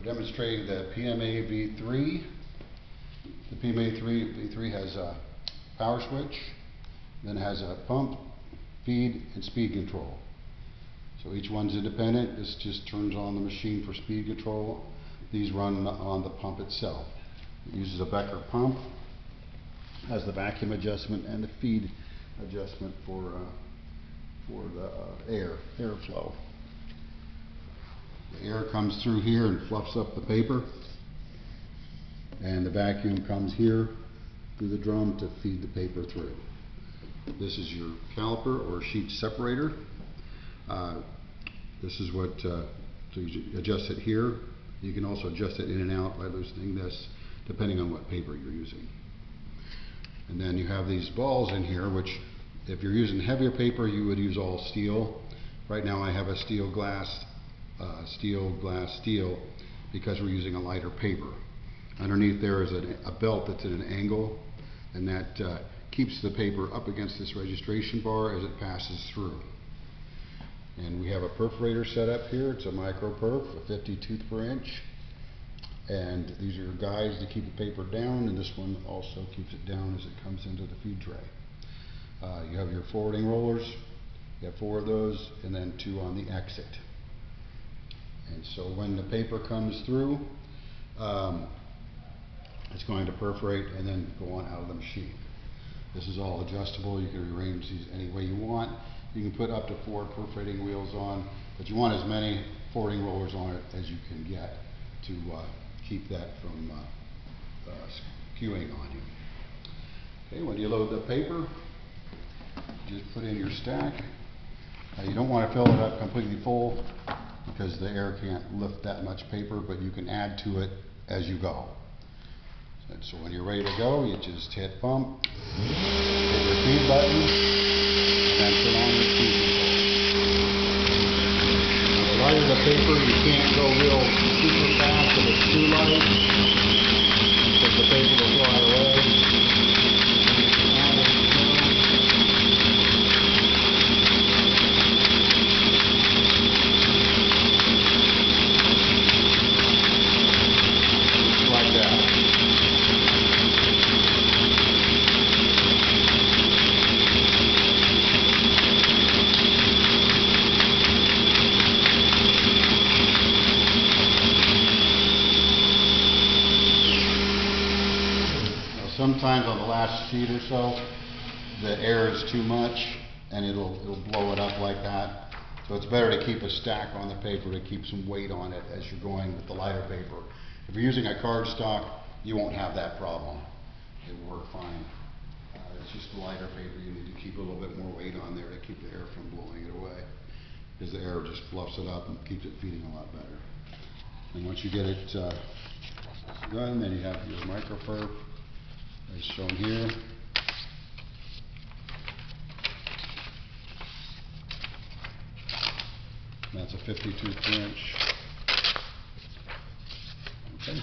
demonstrating the PMAV3. The PMAV3 has a power switch, then it has a pump, feed, and speed control. So each one's independent. This just turns on the machine for speed control. These run on the pump itself. It uses a Becker pump, has the vacuum adjustment and the feed adjustment for the airflow. The air comes through here and fluffs up the paper, and the vacuum comes here through the drum to feed the paper through. This is your caliper or sheet separator. This is what, so you adjust it here. You can also adjust it in and out by loosening this, depending on what paper you're using. And then you have these balls in here, which if you're using heavier paper, you would use all steel. Right now I have a steel glass steel because we're using a lighter paper. Underneath there is a belt that's at an angle, and that keeps the paper up against this registration bar as it passes through. And we have a perforator set up here. It's a micro perf, a 50 per inch. And these are your guides to keep the paper down, and this one also keeps it down as it comes into the feed tray. You have your forwarding rollers. You have 4 of those, and then 2 on the exit. And so when the paper comes through, it's going to perforate and then go on out of the machine. This is all adjustable. You can arrange these any way you want. You can put up to 4 perforating wheels on, but you want as many forwarding rollers on it as you can get to keep that from skewing on you. Okay, when you load the paper, just put in your stack. You don't want to fill it up completely full because the air can't lift that much paper, but you can add to it as you go. And so when you're ready to go, you just hit pump, hit your feed button, and then turn on your speed control. Now, the lighter the paper, you can't go real super fast if it's too light, because the paper will fly away. Sometimes on the last sheet or so, the air is too much and it'll blow it up like that. So it's better to keep a stack on the paper to keep some weight on it as you're going with the lighter paper. If you're using a cardstock, you won't have that problem. It will work fine. It's just the lighter paper. You need to keep a little bit more weight on there to keep the air from blowing it away, because the air just fluffs it up and keeps it feeding a lot better. And once you get it done, then you have your micro perf as shown here. That's a 52 per inch. Okay.